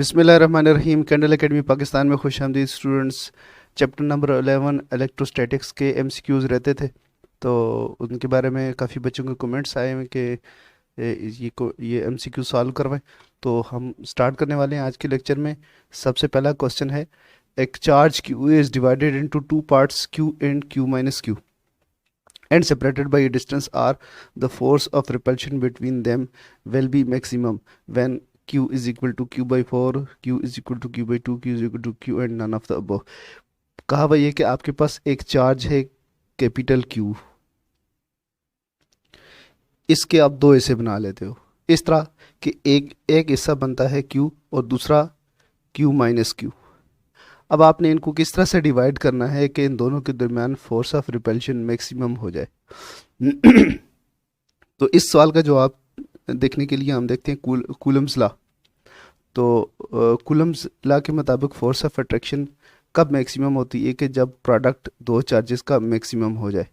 बिस्मिल्लाहिर्रहमानिर्रहीम। Candle academy Pakistan में खुशामदीद students. Chapter number 11 electrostatics के एमसीक्यूज़ रहते थे, तो उनके बारे में काफ़ी बच्चों के कमेंट्स आए हैं कि ये एमसीक्यू सॉल्व करवाएं। तो हम स्टार्ट करने वाले हैं आज के लेक्चर में। सबसे पहला क्वेश्चन है, एक charge Q is divided into two parts Q and Q minus Q and separated by a distance r. The force of repulsion between them will be maximum when Q is equal to Q by 4, Q is equal to Q by 2, Q is equal to Q and none of the above. कहा भाई है कि आपके पास एक charge है capital Q, इसके आप दो हिस्से बना लेते हो इस तरह कि एक हिस्सा बनता है Q और दूसरा Q माइनस Q। अब आपने इनको किस तरह से डिवाइड करना है कि इन दोनों के दरमियान फोर्स ऑफ रिपल्शन मैक्सिमम हो जाए। तो इस सवाल का जवाब देखने के लिए हम देखते हैं कूलम्स लॉ। तो कूलम्स लॉ के मुताबिक फोर्स ऑफ अट्रैक्शन कब मैक्सिमम होती है कि जब प्रोडक्ट दो चार्जेस का मैक्सिमम हो जाए।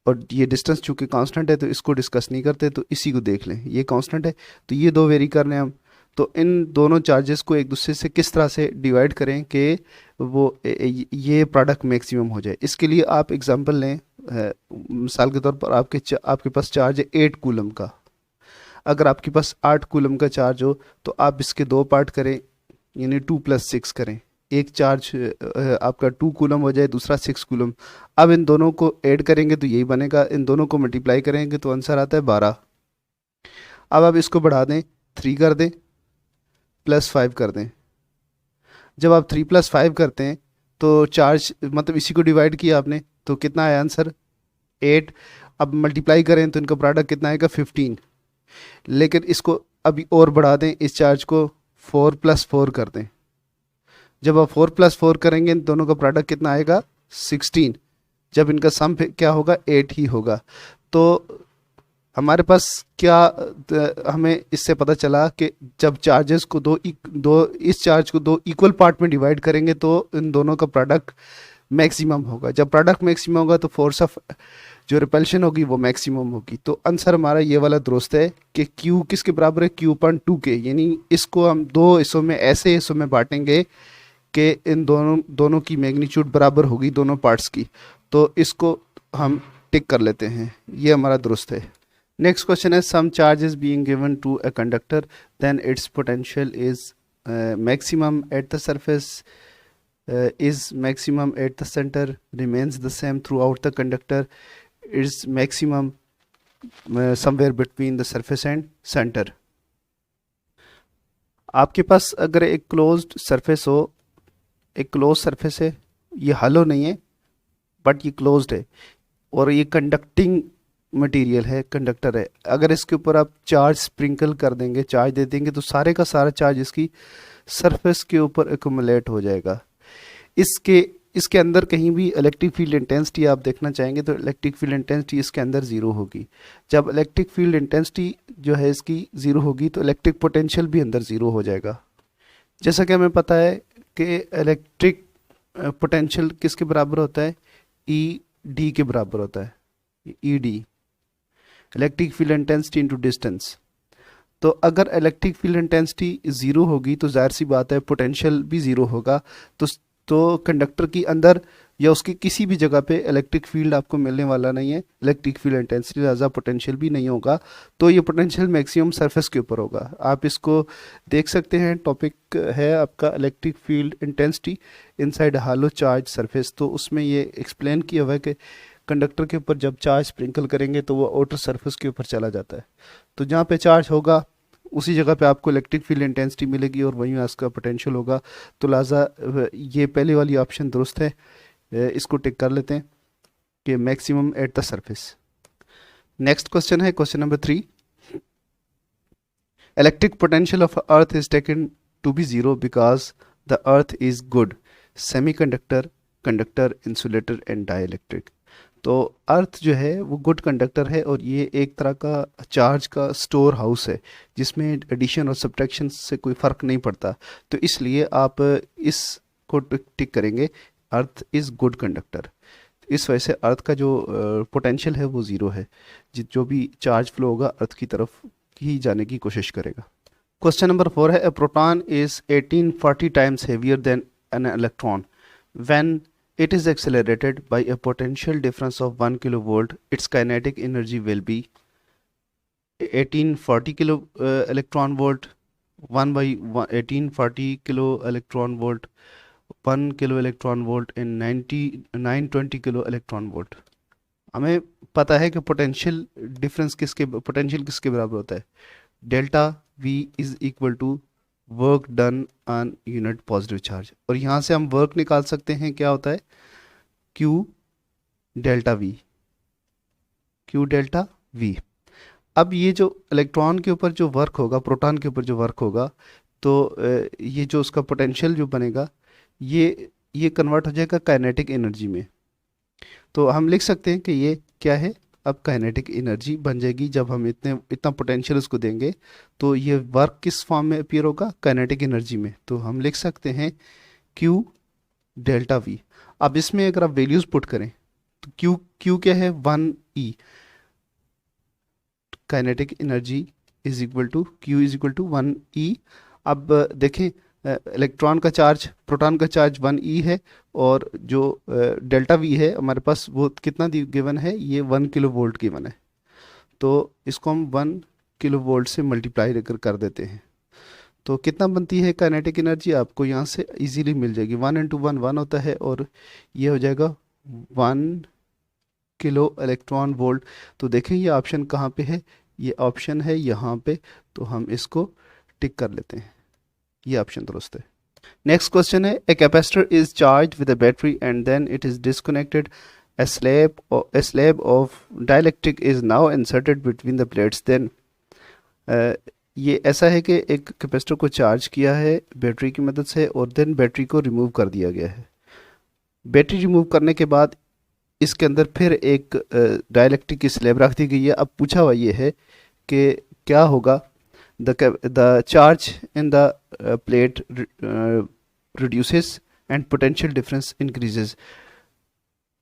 और ये डिस्टेंस चूँकि कांस्टेंट है तो इसको डिस्कस नहीं करते, तो इसी को देख लें। ये कांस्टेंट है तो ये दो वेरी कर लें हम। तो इन दोनों चार्जेस को एक दूसरे से किस तरह से डिवाइड करें कि वो ये प्रोडक्ट मैक्सिमम हो जाए। इसके लिए आप एग्जांपल लें। मिसाल के तौर पर आपके पास चार्ज है 8 कूलम का। अगर आपके पास 8 कूलम का चार्ज हो तो आप इसके दो पार्ट करें, यानी 2 + 6 करें। एक चार्ज आपका 2 कूलम हो जाए, दूसरा 6 कूलम। अब इन दोनों को ऐड करेंगे तो यही बनेगा, इन दोनों को मल्टीप्लाई करेंगे तो आंसर आता है 12। अब आप इसको बढ़ा दें, 3 कर दें, +5 कर दें। जब आप 3 + 5 करते हैं तो चार्ज मतलब इसी को डिवाइड किया आपने तो कितना आया आंसर 8। अब मल्टीप्लाई करें तो इनका प्रोडक्ट कितना आएगा 15। लेकिन इसको अभी और बढ़ा दें, इस चार्ज को 4 + 4 कर दें। जब आप 4 + 4 करेंगे इन दोनों का प्रोडक्ट कितना आएगा 16। जब इनका सम क्या होगा 8 ही होगा। तो हमारे पास हमें इससे पता चला कि जब चार्जेस को इस चार्ज को दो इक्वल पार्ट में डिवाइड करेंगे तो इन दोनों का प्रोडक्ट मैक्सिमम होगा। जब प्रोडक्ट मैक्सिमम होगा तो फोर्स ऑफ जो रिपल्शन होगी वो मैक्सिमम होगी। तो आंसर हमारा ये वाला दुरुस्त है कि Q किसके बराबर है, Q/2 के। यानी इसको हम दो हिस्सों में ऐसे हिस्सों में बांटेंगे कि इन दोनों की मैग्नीट्यूड बराबर होगी दोनों पार्ट्स की। तो इसको हम टिक कर लेते हैं, ये हमारा दुरुस्त है। Next question is, some charge is being given to a conductor, then its potential is maximum at the surface, is maximum at the center, remains the same throughout the conductor, is maximum somewhere between the surface and center. आपके पास अगर एक closed surface हो, एक close surface है, ये hollow नहीं है but ये क्लोज्ड है और ये कंडक्टिंग मटेरियल है, कंडक्टर है। अगर इसके ऊपर आप चार्ज स्प्रिंकल कर देंगे, चार्ज दे देंगे तो सारे का सारा चार्ज इसकी सरफेस के ऊपर एक्यूमुलेट हो जाएगा। इसके अंदर कहीं भी इलेक्ट्रिक फील्ड इंटेंसिटी आप देखना चाहेंगे तो इलेक्ट्रिक फील्ड इंटेंसिटी इसके अंदर 0 होगी। जब इलेक्ट्रिक फील्ड इंटेंसिटी जो है इसकी 0 होगी तो इलेक्ट्रिक पोटेंशियल भी अंदर 0 हो जाएगा। जैसा कि हमें पता है कि इलेक्ट्रिक पोटेंशियल किसके बराबर होता है, ED के बराबर होता है। ED electric field intensity into distance. तो अगर इलेक्ट्रिक फील्ड इंटेंसिटी 0 होगी तो जाहिर सी बात है पोटेंशियल भी 0 होगा। तो कंडक्टर की अंदर या उसकी किसी भी जगह पे इलेक्ट्रिक फील्ड आपको मिलने वाला नहीं है, इलेक्ट्रिक फील्ड इंटेंसिटी ज़्यादा पोटेंशियल भी नहीं होगा। तो ये पोटेंशियल मैक्सिमम सरफेस के ऊपर होगा। आप इसको देख सकते हैं, टॉपिक है आपका इलेक्ट्रिक फील्ड इंटेंसिटी इनसाइड हालो चार्ज सरफेस। तो उसमें ये एक्सप्लेन किया हुआ है कि कंडक्टर के ऊपर जब चार्ज स्प्रिंकल करेंगे तो वो आउटर सरफेस के ऊपर चला जाता है। तो जहाँ पे चार्ज होगा उसी जगह पे आपको इलेक्ट्रिक फील्ड इंटेंसिटी मिलेगी और वहीं उसका पोटेंशियल होगा। तो लिहाजा ये पहले वाली ऑप्शन दुरुस्त है, इसको टिक कर लेते हैं कि maximum at the surface. Next question है question number 3। Electric potential of earth is taken to be 0 because the earth is good semiconductor, conductor, insulator and dielectric. तो अर्थ जो है वो गुड कंडक्टर है और ये एक तरह का चार्ज का स्टोर हाउस है जिसमें एडिशन और सब्ट्रैक्शन से कोई फ़र्क नहीं पड़ता। तो इसलिए आप इसको टिक करेंगे, अर्थ इज़ गुड कंडक्टर। इस वजह से अर्थ का जो पोटेंशियल है वो 0 है। जो भी चार्ज फ्लो होगा अर्थ की तरफ ही जाने की कोशिश करेगा। क्वेश्चन नंबर 4 है, a proton is 1840 times heavier than an electron. When it is accelerated by a potential difference of 1 kilovolt, its kinetic energy will be 1840 kilo electron volt 1 by 1840 kilo electron volt 1 kilo electron volt and 920 kilo electron volt. हमें पता है कि potential किसके बराबर होता है, delta V is equal to work done on unit positive charge, और यहाँ से हम वर्क निकाल सकते हैं, क्या होता है, Q डेल्टा V। अब ये जो इलेक्ट्रॉन के ऊपर जो वर्क होगा, प्रोटॉन के ऊपर जो वर्क होगा, तो ये जो उसका पोटेंशियल जो बनेगा, ये कन्वर्ट हो जाएगा काइनेटिक एनर्जी में। तो हम लिख सकते हैं कि ये क्या है, अब काइनेटिक एनर्जी बन जाएगी। जब हम इतना पोटेंशियल उसको देंगे तो ये वर्क किस फॉर्म में अपीयर होगा, काइनेटिक एनर्जी में। तो हम लिख सकते हैं Q डेल्टा V। अब इसमें अगर आप वैल्यूज पुट करें तो Q क्या है, 1E, kinetic energy is equal to Q is equal to 1E। अब देखें, इलेक्ट्रॉन का चार्ज, प्रोटॉन का चार्ज 1E है, और जो डेल्टा V है हमारे पास वो कितना गिवन है, ये 1 किलो वोल्ट गिवन है। तो इसको हम 1 किलो वोल्ट से मल्टीप्लाई कर देते हैं, तो कितना बनती है काइनेटिक एनर्जी, आपको यहाँ से इजीली मिल जाएगी। 1 इंटू 1 1 होता है, और ये हो जाएगा 1 किलो इलेक्ट्रॉन वोल्ट। तो देखें ये ऑप्शन कहाँ पे है, ये ऑप्शन है यहाँ पे, तो हम इसको टिक कर लेते हैं, ये ऑप्शन दुरुस्त है। नेक्स्ट क्वेश्चन है, a capacitor is charge with a battery and then it is disconnected, a slab of dielectric is now inserted between the plates, then ये ऐसा है कि एक कैपेसिटर को चार्ज किया है बैटरी की मदद से, और देन बैटरी को रिमूव कर दिया गया है। बैटरी रिमूव करने के बाद इसके अंदर फिर एक डाइलेक्ट्रिक की स्लैब रख दी गई है। अब पूछा हुआ ये है कि क्या होगा, the charge in the plate reduces and potential difference increases.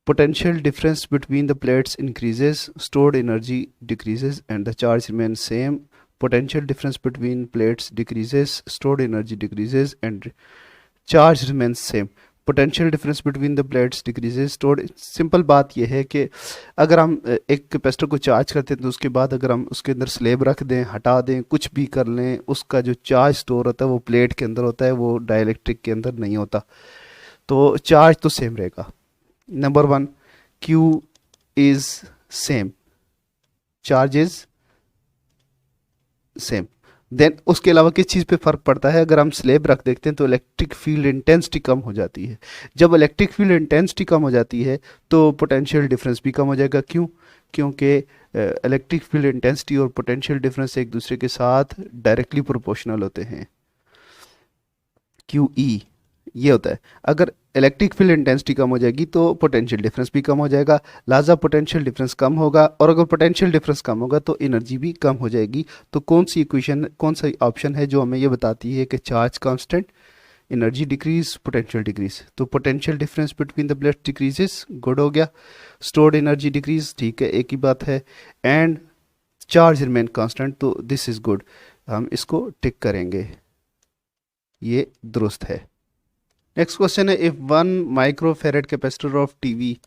Potential difference between the plates increases, stored energy decreases, and the charge remains same. Potential difference between plates decreases, stored energy decreases, and charge remains same. Potential difference between the plates decreases stored. Simple बात यह है कि अगर हम एक capacitor को charge करते हैं तो उसके बाद अगर हम उसके अंदर स्लेब रख दें, हटा दें, कुछ भी कर लें, उसका जो चार्ज स्टोर होता है वो प्लेट के अंदर होता है, वो डाइलेक्ट्रिक के अंदर नहीं होता। तो चार्ज तो सेम रहेगा। Number 1, Q is same, charge is same. Then उसके अलावा किस चीज़ पे फ़र्क पड़ता है, अगर हम स्लेब रख देखते हैं तो इलेक्ट्रिक फील्ड इंटेंसिटी कम हो जाती है। जब इलेक्ट्रिक फील्ड इंटेंसिटी कम हो जाती है तो पोटेंशियल डिफरेंस भी कम हो जाएगा। क्यों? क्योंकि इलेक्ट्रिक फील्ड इंटेंसिटी और पोटेंशियल डिफरेंस एक दूसरे के साथ डायरेक्टली प्रोपोर्शनल होते हैं। QE ये होता है। अगर इलेक्ट्रिक फील्ड इंटेंसिटी कम हो जाएगी तो पोटेंशियल डिफरेंस भी कम हो जाएगा, लिहाजा पोटेंशियल डिफरेंस कम होगा, और अगर पोटेंशियल डिफरेंस कम होगा तो एनर्जी भी कम हो जाएगी। तो कौन सा ऑप्शन है जो हमें ये बताती है कि charge constant, energy decrease, potential decrease. तो potential difference between the plates decreases, good हो गया। स्टोर्ड एनर्जी डिक्रीज, ठीक है, एक ही बात है। एंड चार्ज रिमेन कांस्टेंट, तो दिस इज गुड, हम इसको टिक करेंगे, ये दुरुस्त है। नेक्स्ट क्वेश्चन है, if 1 microfarad capacitor of TV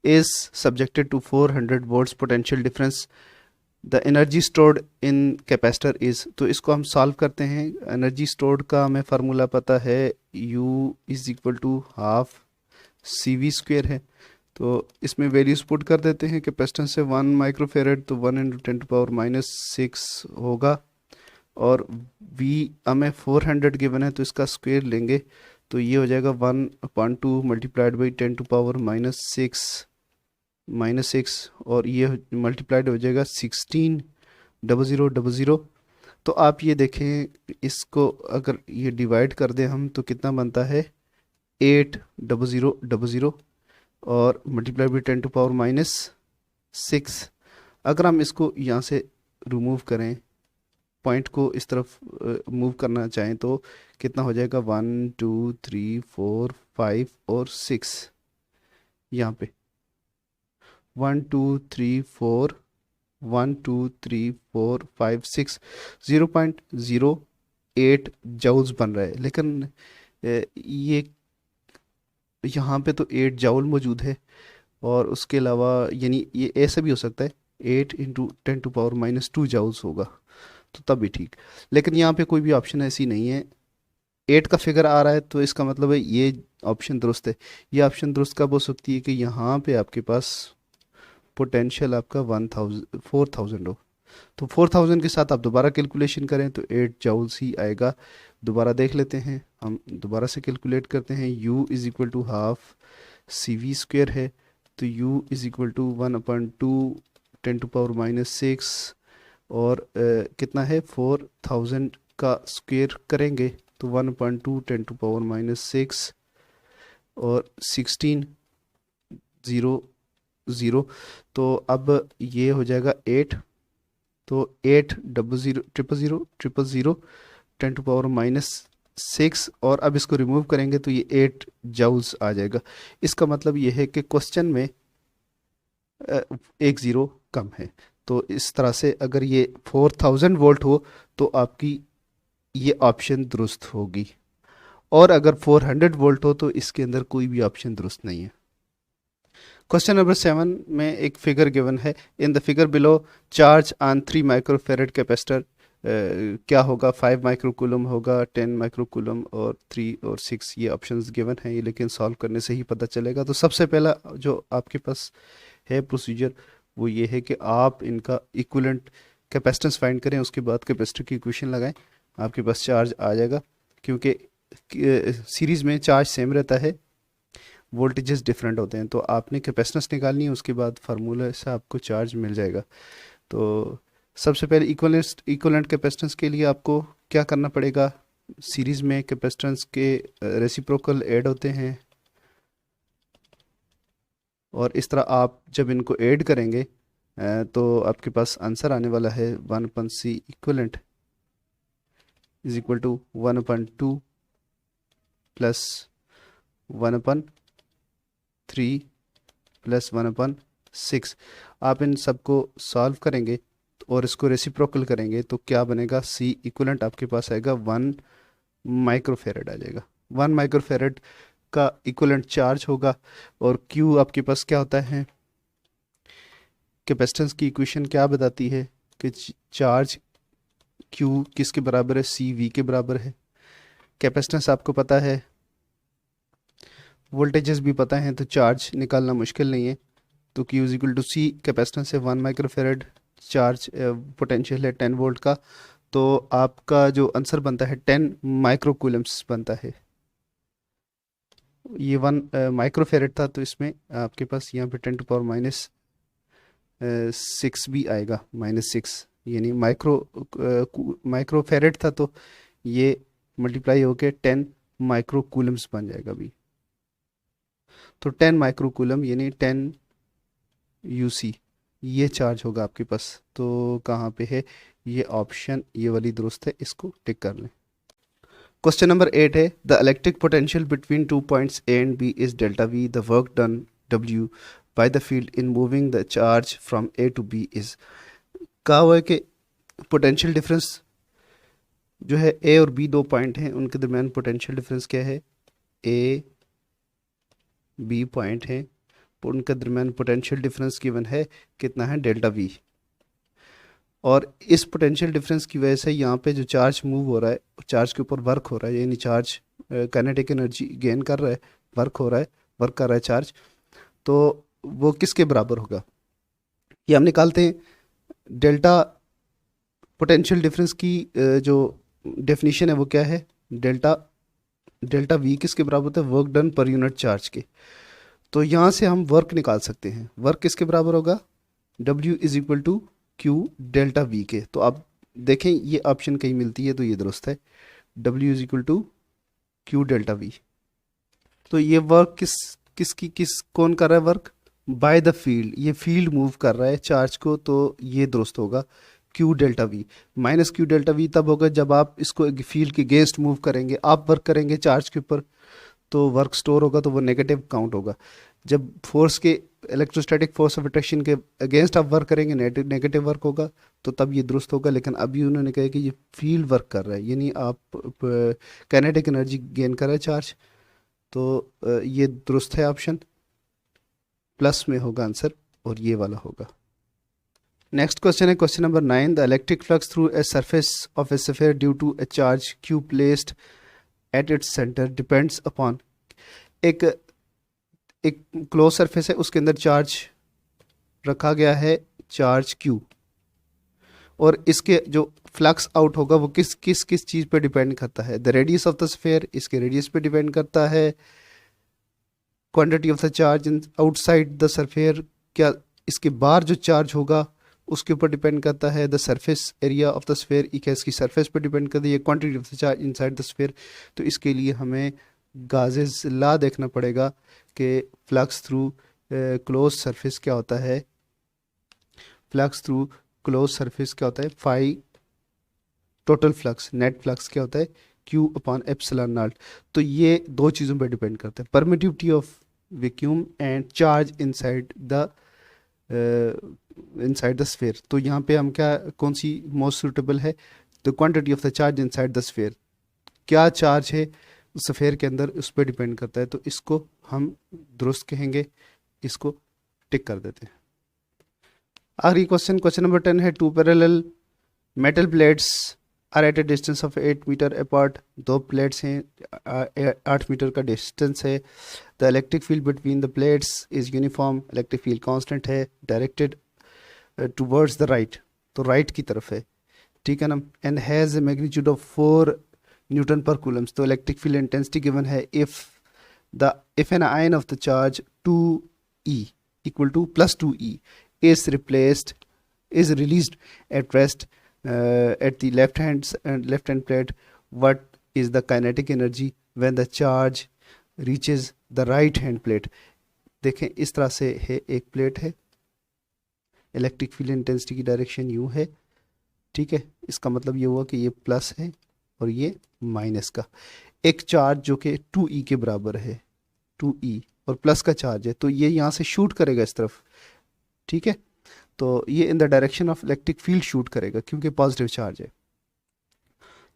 is subjected to 400 volts potential difference, the energy stored in capacitor is. तो इसको हम सॉल्व करते हैं। एनर्जी स्टोर्ड का हमें फार्मूला पता है, U is equal to half CV square है। तो इसमें वैल्यूज पुट कर देते हैं। कैपेसिटेंस से 1 माइक्रोफेरेड, तो 1 × 10⁻⁻6 होगा, और V हमें 400 गिवन है तो इसका स्क्वेयर लेंगे, तो ये हो जाएगा 1/2 मल्टीप्लाइड बाई 10⁻⁻6 और ये मल्टीप्लाइड हो जाएगा 16,000,000। तो आप ये देखें, इसको अगर ये डिवाइड कर दें हम तो कितना बनता है, 8,000,000 और मल्टीप्लाइड बाई 10⁻⁻6। अगर हम इसको यहाँ से रिमूव करें, पॉइंट को इस तरफ मूव करना चाहें तो कितना हो जाएगा, 1 2 3 4 5 और 6। यहाँ पे 1 2 3 4 1 2 3 4 5 6, 0.0 8 जूल्स बन रहा है, लेकिन ये यहाँ पे तो 8 जूल मौजूद है, और उसके अलावा यानी ये ऐसा भी हो सकता है 8 × 10⁻⁻² जूल्स होगा, तो तब भी ठीक। लेकिन यहाँ पे कोई भी ऑप्शन ऐसी नहीं है, 8 का फिगर आ रहा है, तो इसका मतलब है ये ऑप्शन दुरुस्त है। ये ऑप्शन दुरुस्त कब हो सकती है कि यहाँ पे आपके पास पोटेंशियल आपका 4000 हो, तो 4000 के साथ आप दोबारा कैलकुलेशन करें तो 8 जूल्स ही आएगा। दोबारा देख लेते हैं, हम दोबारा से कैलकुलेट करते हैं। u is equal to half CV² है, तो u इज़ इक्वल टू 1/2 10⁻⁻⁶, और कितना है 4000 का स्क्वेयर करेंगे तो 1/2 10⁻⁻⁶, और 16 0 0, तो अब ये हो जाएगा 8, तो 8 00 0 0 0 10⁻⁻⁶, और अब इसको रिमूव करेंगे तो ये 8 जूल्स आ जाएगा। इसका मतलब ये है कि क्वेश्चन में एक ज़ीरो कम है। तो इस तरह से अगर ये 4000 वोल्ट हो तो आपकी ये ऑप्शन दुरुस्त होगी, और अगर 400 वोल्ट हो तो इसके अंदर कोई भी ऑप्शन दुरुस्त नहीं है। क्वेश्चन नंबर 7 में एक फिगर गिवन है। In the figure below charge on 3 microfarad capacitor क्या होगा, 5 माइक्रोकूलम होगा, 10 माइक्रोकूलम, और 3 और 6, ये ऑप्शंस गिवन हैं, ये लेकिन सॉल्व करने से ही पता चलेगा। तो सबसे पहला जो आपके पास है प्रोसीजर वो ये है कि आप इनका इक्विवेलेंट कैपेसिटेंस फाइंड करें, उसके बाद कैपेसिटर की इक्वेशन लगाएं, आपके पास चार्ज आ जाएगा। क्योंकि सीरीज़ में चार्ज सेम रहता है, वोल्टेजेस डिफरेंट होते हैं, तो आपने कैपेसिटेंस निकालनी है, उसके बाद फार्मूला से आपको चार्ज मिल जाएगा। तो सबसे पहले इक्विवेलेंट कैपेसिटेंस के लिए आपको क्या करना पड़ेगा, सीरीज़ में कैपेसिटेंस के रेसिप्रोकल ऐड होते हैं, और इस तरह आप जब इनको ऐड करेंगे तो आपके पास आंसर आने वाला है 1/C equivalent is equal to 1/2 plus 1/3 plus 1/6। आप इन सबको सॉल्व करेंगे और इसको रेसिप्रोकल करेंगे तो क्या बनेगा, C इक्विवेलेंट आपके पास आएगा 1 माइक्रोफेरेड आ जाएगा। 1 माइक्रोफेरेड का इक्विवेलेंट चार्ज होगा, और Q आपके पास क्या होता है, कैपेसिटेंस की इक्वेशन क्या बताती है कि चार्ज Q किसके बराबर है, CV के बराबर है। कैपेसिटेंस आपको पता है, वोल्टेजेस भी पता हैं, तो चार्ज निकालना मुश्किल नहीं है। तो Q is equal to C, capacitance है 1 माइक्रोफेरेड, चार्ज पोटेंशियल है 10 वोल्ट का, तो आपका जो आंसर बनता है 10 माइक्रोकूलम्स बनता है। ये 1 माइक्रोफेरेड था, तो इसमें आपके पास यहाँ पे 10⁻⁻6 भी आएगा, -6, यानी माइक्रोफेरेड था, तो ये मल्टीप्लाई होके 10 माइक्रोकूलम्स बन जाएगा भी। तो 10 माइक्रोकूलम यानी 10 UC ये चार्ज होगा आपके पास। तो कहाँ पे है ये ऑप्शन, ये वाली दुरुस्त है, इसको टिक कर लें। क्वेश्चन नंबर 8 है, the electric potential between 2 points A and B is delta V, the work done W by the field in moving the charge from A to B is. कहा हुआ है कि पोटेंशियल डिफरेंस जो है A और B दो point हैं, उनके दरमियान पोटेंशियल डिफरेंस क्या है, A B पॉइंट है, उनके दरमियान पोटेंशियल डिफरेंस गिवन है कितना है, डेल्टा V। और इस पोटेंशियल डिफरेंस की वजह से यहाँ पे जो चार्ज मूव हो रहा है, चार्ज के ऊपर वर्क हो रहा है, यानी चार्ज काइनेटिक एनर्जी गेन कर रहा है, वर्क हो रहा है, वर्क कर रहा है चार्ज, तो वो किसके बराबर होगा, ये हम निकालते हैं। डेल्टा पोटेंशियल डिफरेंस की जो डेफिनेशन है वो क्या है, डेल्टा V किसके बराबर होता है, work done per unit charge के। तो यहाँ से हम वर्क निकाल सकते हैं, वर्क किसके बराबर होगा, W is equal to Q delta V के। तो आप देखें ये ऑप्शन कहीं मिलती है तो ये दुरुस्त है, W is equal to Q delta V। तो ये वर्क कौन कर रहा है, वर्क बाय द फील्ड, ये फील्ड मूव कर रहा है चार्ज को, तो ये दुरुस्त होगा Q delta V। -Q delta V तब होगा जब आप इसको फील्ड के अगेंस्ट मूव करेंगे, आप वर्क करेंगे चार्ज के ऊपर, तो वर्क स्टोर होगा, तो वो नेगेटिव काउंट होगा। जब फोर्स के इलेक्ट्रोस्टैटिक फोर्स ऑफ अट्रैक्शन के अगेंस्ट आप वर्क करेंगे, नेगेटिव वर्क होगा, तो तब ये दुरुस्त होगा। लेकिन अभी उन्होंने कहा कि ये फील्ड वर्क कर रहा है, यानी आप काइनेटिक एनर्जी गेन कर रहा है चार्ज, तो ये दुरुस्त है ऑप्शन, प्लस में होगा आंसर और ये वाला होगा। नेक्स्ट क्वेश्चन है question number 9, the electric flux through a surface of a sphere due to a charge q placed at its centre depends upon. एक एक क्लोज सरफेस है, उसके अंदर चार्ज रखा गया है, चार्ज क्यू, और इसके जो फ्लक्स आउट होगा वो किस किस किस चीज़ पे डिपेंड करता है? The radius of the sphere, इसके रेडियस पे डिपेंड करता है। Quantity of the charge in outside the sphere, क्या इसके बाहर जो चार्ज होगा उसके ऊपर डिपेंड करता है। The surface area of the sphere, क्या इसकी सरफेस पे डिपेंड करती है। Quantity of the charge inside the sphere. तो इसके लिए हमें गाजेस लॉ देखना पड़ेगा कि फ्लक्स थ्रू क्लोज सरफेस क्या होता है, फ्लक्स थ्रू क्लोज सरफेस क्या होता है, phi total flux, net flux क्या होता है, क्यू अपॉन एप्सिलॉन नॉट। तो ये दो चीज़ों पर डिपेंड करता है, permittivity of vacuum and charge inside the sphere. तो यहाँ पे हम क्या, कौन सी मोस्ट सुटेबल है, the quantity of the charge inside the sphere, क्या चार्ज है स्फीयर के अंदर, उस पर डिपेंड करता है। तो इसको हम दुरुस्त कहेंगे, इसको टिक कर देते हैं। आखिरी क्वेश्चन, क्वेश्चन नंबर 10 है, two parallel metal plates are at a distance of 8 metre apart. दो प्लेट्स हैं, 8 मीटर का डिस्टेंस है। The electric field between the plates is uniform, electric field constant है, डायरेक्टेड टुवर्ड्स द राइट, तो right की तरफ है, ठीक है ना, and has a magnitude of 4 newton per coulombs. तो इलेक्ट्रिक फील्ड इंटेंसिटी गिवन है if an ion of the charge 2e equal to plus 2e is released at rest at the left hand plate, what is the kinetic energy when the charge reaches the right hand plate? देखें इस तरह से है, एक plate है, electric field intensity की direction you है, ठीक है, इसका मतलब ये हुआ कि ये प्लस है और ये माइनस का। एक चार्ज जो कि 2e के बराबर है, 2e और प्लस का चार्ज है, तो ये यहाँ से शूट करेगा इस तरफ, ठीक है, तो ये in the direction of electric field shoot करेगा क्योंकि पॉजिटिव चार्ज है।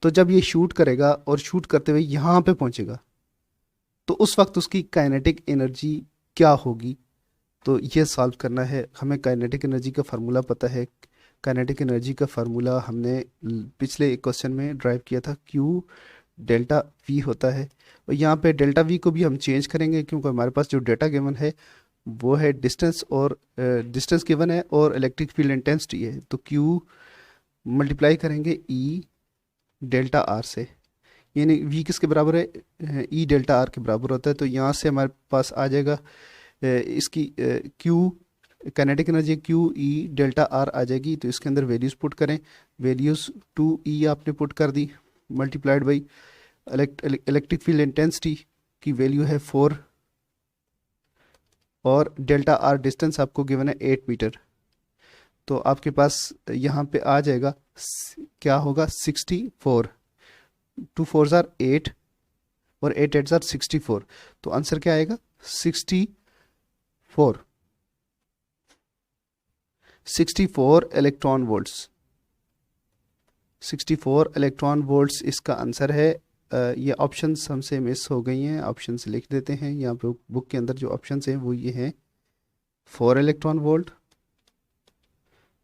तो जब ये शूट करेगा और शूट करते हुए यहाँ पे पहुँचेगा, तो उस वक्त उसकी काइनेटिक एनर्जी क्या होगी, तो ये सॉल्व करना है हमें। काइनेटिक एनर्जी का फार्मूला पता है, काइनेटिक एनर्जी का फार्मूला हमने पिछले एक क्वेश्चन में ड्राइव किया था, क्यू डेल्टा वी होता है, और यहाँ पे डेल्टा वी को भी हम चेंज करेंगे क्योंकि हमारे पास जो डेटा गिवन है वो है डिस्टेंस, और डिस्टेंस गिवन है और इलेक्ट्रिक फील्ड इंटेंसिटी है, तो क्यू मल्टीप्लाई करेंगे ई डेल्टा आर से, यानी वी किसके बराबर है, ई डेल्टा आर के बराबर होता है। तो यहाँ से हमारे पास आ जाएगा इसकी Q kinetic energy Q E delta R आ जाएगी। तो इसके अंदर वैल्यूज़ पुट करें, वैल्यूज़ 2e आपने पुट कर दी, multiplied by electric field intensity की वैल्यू है 4, और डेल्टा आर डिस्टेंस आपको गिवन है 8 मीटर। तो आपके पास यहाँ पे आ जाएगा, क्या होगा, 64, 2 4s are 8 और 8 8s are 64। तो आंसर क्या आएगा, 64 इलेक्ट्रॉन वोल्ट्स, 64 इलेक्ट्रॉन वोल्ट्स इसका आंसर है। ये ऑप्शंस हमसे मिस हो गई हैं, ऑप्शंस लिख देते हैं यहाँ पे, बुक के अंदर जो ऑप्शंस हैं वो ये हैं, 4 इलेक्ट्रॉन वोल्ट,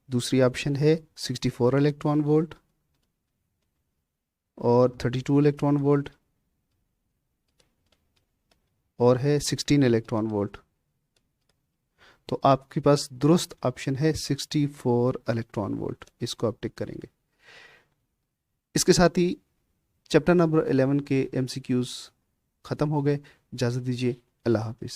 दूसरी ऑप्शन है 64 इलेक्ट्रॉन वोल्ट और 32 इलेक्ट्रॉन वोल्ट, और है 16 इलेक्ट्रॉन वोल्ट। तो आपके पास दुरुस्त ऑप्शन है 64 इलेक्ट्रॉन वोल्ट, इसको आप टिक करेंगे। इसके साथ ही चैप्टर नंबर 11 के MCQs ख़त्म हो गए। इजाज़त दीजिए, अल्लाह हाफिज़।